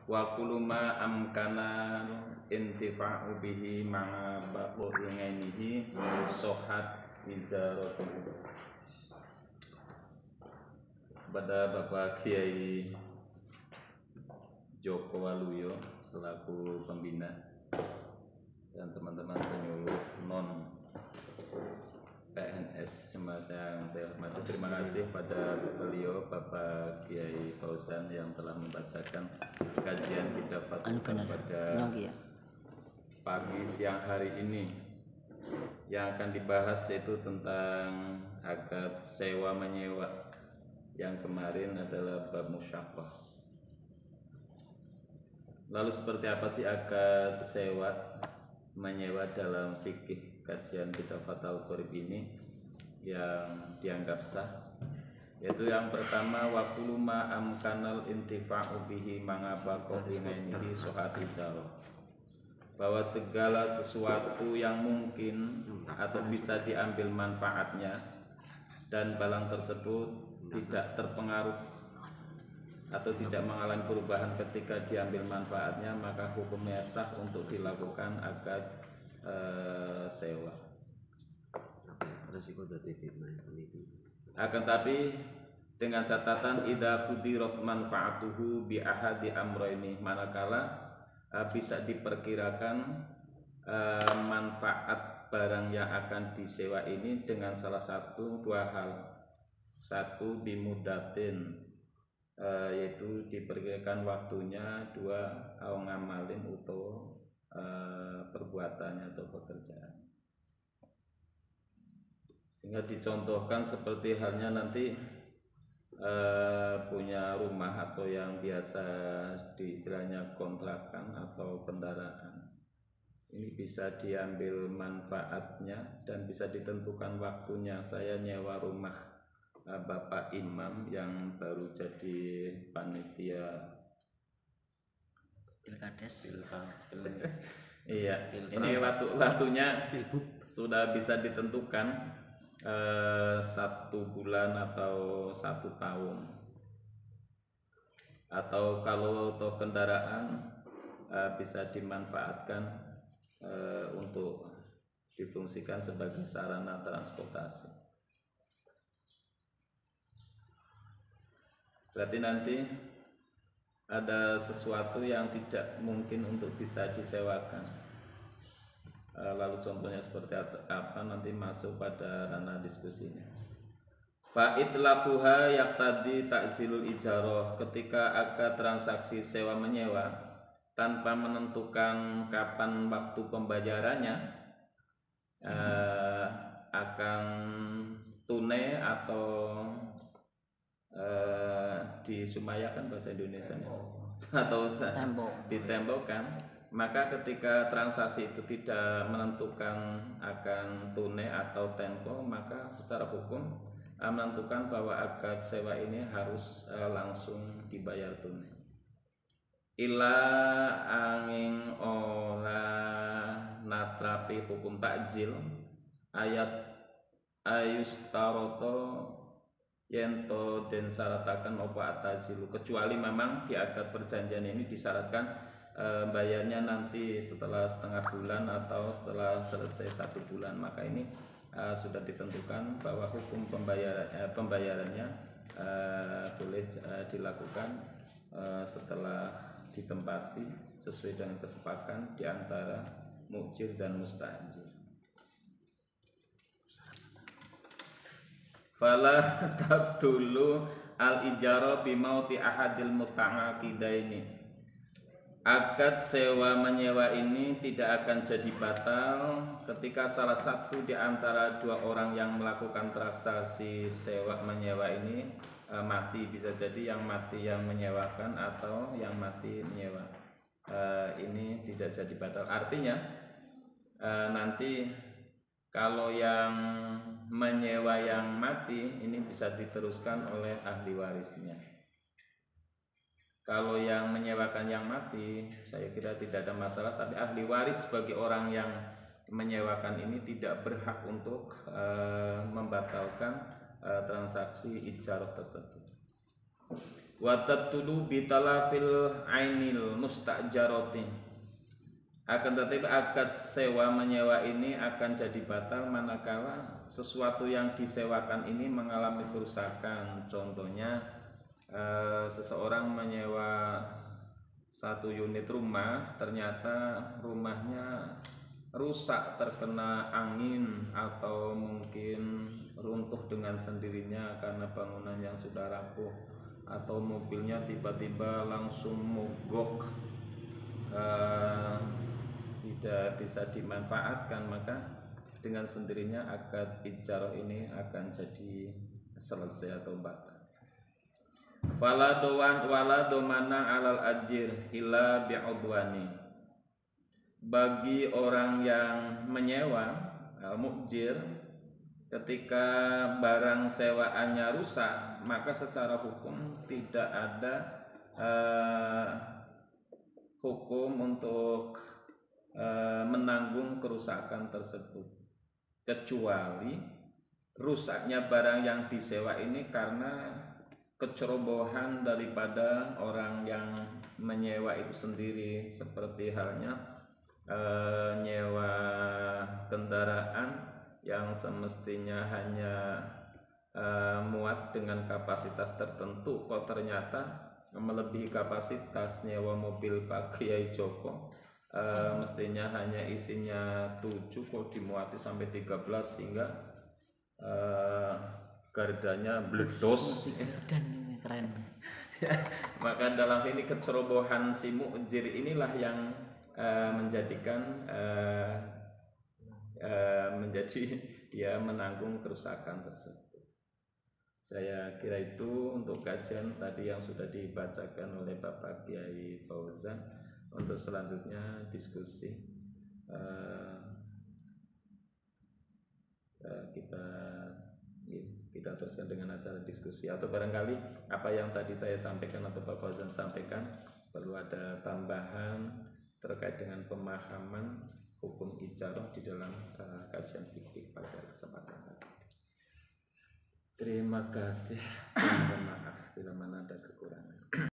wa kullu ma amkana intifa'u bihi ma'a baqo'inainihi sohat wizaratuhu. Kepada Bapak Kiai Joko Waluyo selaku pembina dan teman-teman penyuluh non PNS yang saya hormati, terima kasih pada beliau Bapak Kiai Fauzan yang telah membacakan kajian kitab Fathul pada pagi siang hari ini. Yang akan dibahas itu tentang akad sewa menyewa. Yang kemarin adalah bab musyaqqah. Lalu seperti apa sih akad sewa menyewa dalam fikih? Kajian kitab Fathul Qorib ini yang dianggap sah, yaitu yang pertama wa kullu ma amkanal intifa'u bihi mangabaqo inainihi sohati jaro, bahwa segala sesuatu yang mungkin atau bisa diambil manfaatnya dan barang tersebut tidak terpengaruh atau tidak mengalami perubahan ketika diambil manfaatnya, maka hukumnya sah untuk dilakukan akad sewa. Akan tapi dengan catatan idza qudirat manfaatuhu bi ahadi amrayni, manakala bisa diperkirakan manfaat barang yang akan disewa ini dengan salah satu dua hal. Satu bimudatin, yaitu diperkirakan waktunya, dua au ngamalin atau perbuatannya atau pekerjaan. Sehingga dicontohkan seperti halnya nanti punya rumah atau yang biasa istilahnya kontrakan atau kendaraan. Ini bisa diambil manfaatnya dan bisa ditentukan waktunya. Saya nyewa rumah Bapak Imam yang baru jadi panitia Pilkades. Iya, ini waktunya sudah bisa ditentukan 1 bulan atau 1 tahun. Atau kalau kendaraan bisa dimanfaatkan untuk difungsikan sebagai sarana transportasi. Berarti nanti ada sesuatu yang tidak mungkin untuk bisa disewakan. Lalu contohnya seperti apa nanti masuk pada ranah diskusinya. Fa itlaquha yaqtadi ta'zilul ijarah, ketika akad transaksi sewa menyewa tanpa menentukan kapan waktu pembayarannya, akan tunai atau disumayakan bahasa Indonesianya atau ditembokkan, maka ketika transaksi itu tidak menentukan akan tunai atau tempo, maka secara hukum menentukan bahwa akad sewa ini harus langsung dibayar tunai. Ila angin olah natrapi hukum takjil ayus taroto yento dan syaratakan opa atazilu, kecuali memang di akad perjanjian ini disyaratkan bayarnya nanti setelah setengah bulan atau setelah selesai 1 bulan, maka ini sudah ditentukan bahwa hukum pembayarannya boleh dilakukan setelah ditempati sesuai dengan kesepakatan di antara mukjir dan mustajir. Fala tabtulu al-ijara bimauti ahadil muta'aqidaini. Akad sewa menyewa ini tidak akan jadi batal ketika salah satu di antara dua orang yang melakukan transaksi sewa menyewa ini mati. Bisa jadi yang mati yang menyewakan atau yang mati menyewa. Ini tidak jadi batal. Artinya nanti kalau yang menyewa yang mati ini bisa diteruskan oleh ahli warisnya. Kalau yang menyewakan yang mati, saya kira tidak ada masalah, tapi ahli waris bagi orang yang menyewakan ini tidak berhak untuk membatalkan transaksi ijarah tersebut. wa tabtulu bitalafil ainil mustajarati. Akan tetapi akad sewa menyewa ini akan jadi batal manakala sesuatu yang disewakan ini mengalami kerusakan. Contohnya seseorang menyewa satu unit rumah, ternyata rumahnya rusak terkena angin atau mungkin runtuh dengan sendirinya karena bangunan yang sudah rapuh, atau mobilnya tiba-tiba langsung mogok, tidak bisa dimanfaatkan, maka dengan sendirinya akad ijarah ini akan jadi selesai atau batal. Wala domana alal ajir illa bi'udwani. Bagi orang yang menyewa al-mujir, ketika barang sewaannya rusak, maka secara hukum tidak ada hukum untuk menanggung kerusakan tersebut, kecuali rusaknya barang yang disewa ini karena kecerobohan daripada orang yang menyewa itu sendiri, seperti halnya nyewa kendaraan yang semestinya hanya muat dengan kapasitas tertentu, kok ternyata melebihi kapasitas. Nyewa mobil Pak Kiai Joko mestinya hanya isinya 7, kok dimuati sampai 13, sehingga gardanya bledos. Dan keren. Maka dalam ini kecerobohan si mujir inilah yang menjadikan menjadi dia menanggung kerusakan tersebut. Saya kira itu untuk kajian tadi yang sudah dibacakan oleh Bapak Kiai Fauzan. Untuk selanjutnya diskusi kita teruskan dengan acara diskusi, atau barangkali apa yang tadi saya sampaikan atau Pak Fauzan sampaikan perlu ada tambahan terkait dengan pemahaman hukum ijarah di dalam kajian fikih pada kesempatan ini. Terima kasih. Mohon maaf bila mana ada kekurangan.